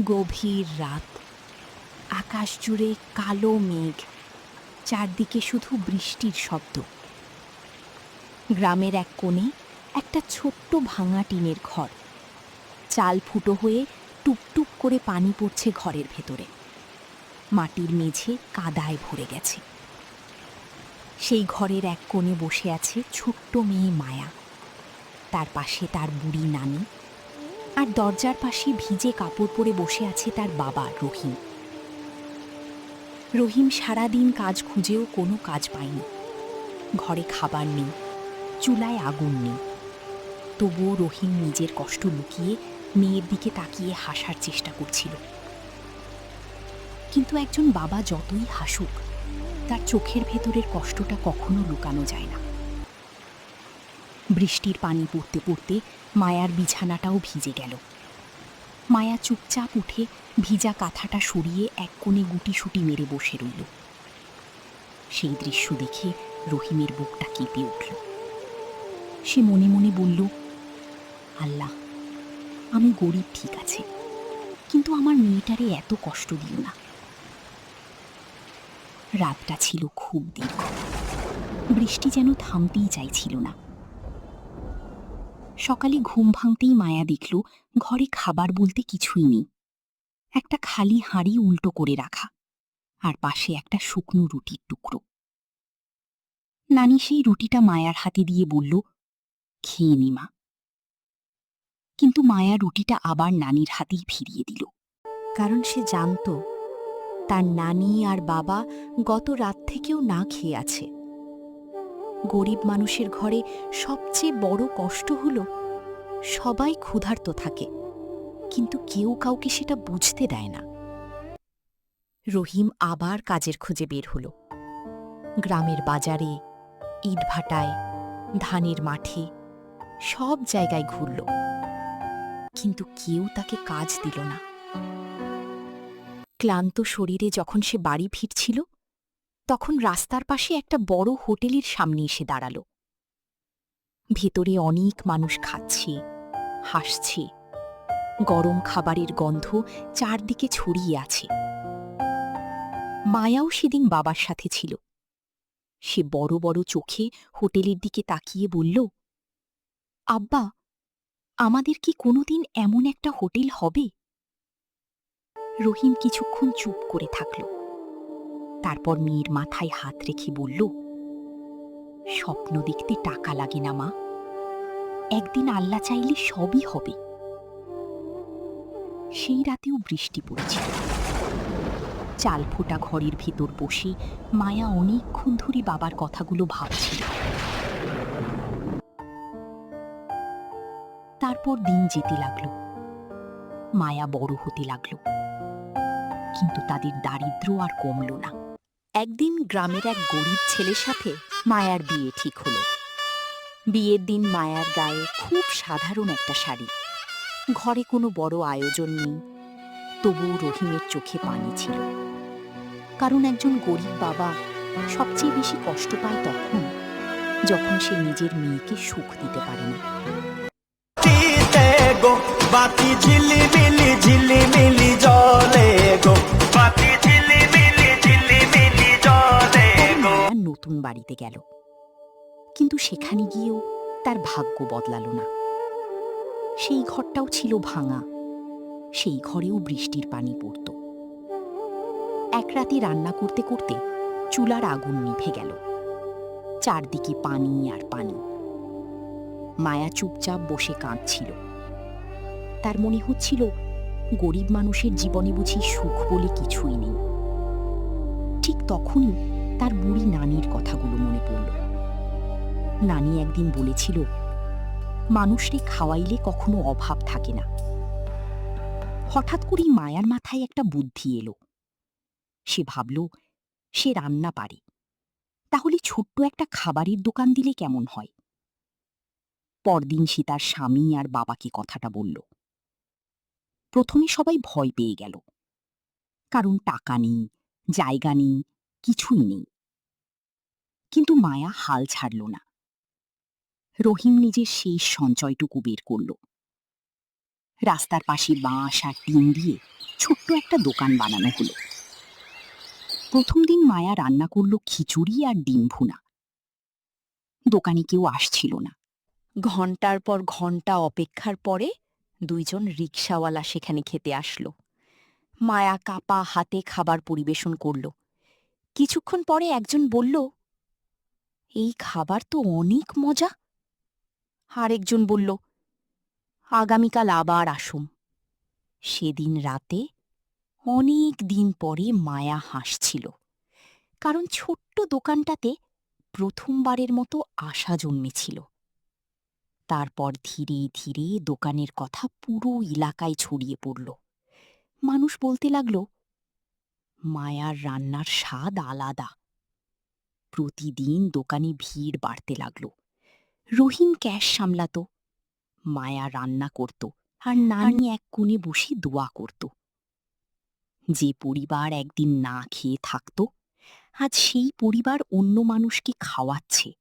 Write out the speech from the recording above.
গভীর রাত, আকাশ জুড়ে কালো মেঘ, চারদিকে শুধু বৃষ্টির শব্দ। গ্রামের এক কোণে একটা ছোট্ট ভাঙা টিনের ঘর, চাল ফুটো হয়ে টুপটুপ করে পানি পড়ছে ঘরের ভেতরে। মাটির মেঝে কাদায় ভরে গেছে। সেই ঘরের এক কোণে বসে আছে ছোট্ট মেয়ে মায়া, তার পাশে তার বুড়ি নানি, আর দরজার পাশে ভিজে কাপড় পরে বসে আছে তার বাবা রহিম। রহিম সারাদিন কাজ খুঁজেও কোনো কাজ পায়নি। ঘরে খাবার নেই, চুলায় আগুন নেই। তবুও রহিম নিজের কষ্ট লুকিয়ে মেয়ের দিকে তাকিয়ে হাসার চেষ্টা করছিল। কিন্তু একজন বাবা যতই হাসুক, তার চোখের ভেতরের কষ্টটা কখনো লুকানো যায় না। বৃষ্টির পানি পড়তে পড়তে মায়ার বিছানাটাও ভিজে গেল। মায়া চুপচাপ উঠে ভিজা কাঁথাটা সরিয়ে এক কোণে গুটিসুটি মেরে বসে রইল। সেই দৃশ্য দেখে রহিমের বুকটা কেঁপে উঠল। সে মনে মনে বলল, আল্লাহ, আমি গরিব ঠিক আছে, কিন্তু আমার মেয়েটারে এত কষ্ট দিও না। রাতটা ছিল খুব দীর্ঘ। বৃষ্টি যেন থামতেই চাইছিল না। সকালে ঘুম ভাঙতেই মায়া দেখল ঘরে খাবার বলতে কিছুই নেই। একটা খালি হাঁড়ি উল্টো করে রাখা, আর পাশে একটা শুকনো রুটির টুকরো। নানি সেই রুটিটা মায়ার হাতে দিয়ে বলল, খেয়ে নি মা। কিন্তু মায়া রুটিটা আবার নানির হাতেই ফিরিয়ে দিল, কারণ সে জানত তার নানি আর বাবা গত রাত থেকেও না খেয়ে আছে। গরিব মানুষের ঘরে সবচেয়ে বড় কষ্ট হলো সবাই ক্ষুধার্ত থাকে, কিন্তু কেউ কাউকে সেটা বুঝতে দেয় না। রহিম আবার কাজের খোঁজে বের হল। গ্রামের বাজারে, ইটভাটায়, ধানের মাঠে, সব জায়গায় ঘুরল, কিন্তু কেউ তাকে কাজ দিল না। ক্লান্ত শরীরে যখন সে বাড়ি ফিরছিল, তখন রাস্তার পাশে একটা বড় হোটেলের সামনে এসে দাঁড়াল। ভেতরে অনেক মানুষ খাচ্ছে, হাসছে। গরম খাবারের গন্ধ চারদিকে ছড়িয়ে আছে। মায়াও সেদিন বাবার সাথে ছিল। সে বড় বড় চোখে হোটেলের দিকে তাকিয়ে বলল, আব্বা, আমাদের কি কোনোদিন এমন একটা হোটেল হবে? রহিম কিছুক্ষণ চুপ করে থাকল। তারপর মেয়ের মাথায় হাত রেখে বলল, স্বপ্ন দেখতে টাকা লাগে না মা, একদিন আল্লাহ চাইলে সবই হবে। সেই রাতেও বৃষ্টি পড়েছিল। চাল ফোটা ঘরের ভেতর বসে মায়া অনেকক্ষণ ধরে বাবার কথাগুলো ভাবছিল। তারপর দিন যেতে লাগল। মায়া বড় হতে লাগল, কিন্তু তাদের দারিদ্র্য আর কমল না। একদিন গ্রামের এক গরিব ছেলের সাথে মায়ার বিয়ে ঠিক হলো। বিয়ের দিন মায়ার গায়ে খুব সাধারণ একটা শাড়ি। ঘরে কোনো বড় আয়োজন নেই, তবুও রহিমের চোখে পানি ছিল। কারণ একজন গরিব বাবা সবচেয়ে বেশি কষ্ট পায় তখন, যখন সে নিজের মেয়েকে সুখ দিতে পারে না। মায়া নতুন বাড়িতে গেল, কিন্তু সেখানে গিয়েও তার ভাগ্য বদলালো না। সেই ঘরটাও ছিল ভাঙা, সেই ঘরেও বৃষ্টির পানি পড়ত। এক রাতে রান্না করতে করতে চুলার আগুন নিভে গেল। চারদিকে পানি আর পানি। মায়া চুপচাপ বসে কাঁদছিল। তার মনে হচ্ছিল, গরিব মানুষের জীবনে বুঝি সুখ বলে কিছুই নেই। ঠিক তখনই তার বুড়ি নানির কথাগুলো মনে পড়ল। নানি একদিন বলেছিল, মানুষকে খাওয়াইলে কখনো অভাব থাকে না। হঠাৎ করেই মায়ার মাথায় একটা বুদ্ধি এলো। সে ভাবল, সে রান্না পারে, তাহলে ছোট্ট একটা খাবারের দোকান দিলে কেমন হয়। পরদিন সে তার স্বামী আর বাবাকে কথাটা বলল। প্রথমে সবাই ভয় পেয়ে গেল, কারণ টাকা নেই, জায়গা নেই, কিছুই নেই। কিন্তু মায়া হাল ছাড়ল না। রহিম নিজের শেষ সঞ্চয়টুকু বের করল। রাস্তার পাশে বাঁশ আর টিন দিয়ে ছোট্ট একটা দোকান বানানো হলো। প্রথম দিন মায়া রান্না করলো খিচুড়ি আর ডিম ভুনা। দোকানে কেউ আসছিল না। ঘন্টার পর ঘন্টা অপেক্ষার পরে দুইজন রিকশাওয়ালা সেখানে খেতে আসলো। মায়া কাপা হাতে খাবার পরিবেশন করল। কিছুক্ষণ পরে একজন বলল, এই খাবার তো অনেক মজা। আরেকজন বলল, আগামীকাল আবার আসুম। সেদিন রাতে অনেক দিন পরে মায়া হাসছিল, কারণ ছোট্ট দোকানটাতে প্রথমবারের মতো আশা জন্মেছিল। তারপর ধীরে ধীরে দোকানের কথা পুরো এলাকায় ছড়িয়ে পড়ল। মানুষ বলতে লাগল, মায়ার রান্নার স্বাদ আলাদা। প্রতিদিন দোকানে ভিড় বাড়তে লাগল। রহিম ক্যাশ সামলাত, মায়া রান্না করত, আর নানি এক কোণে বসে দোয়া করত। যে পরিবার একদিন না খেয়ে থাকত, আজ সেই পরিবার অন্য মানুষকে খাওয়াচ্ছে।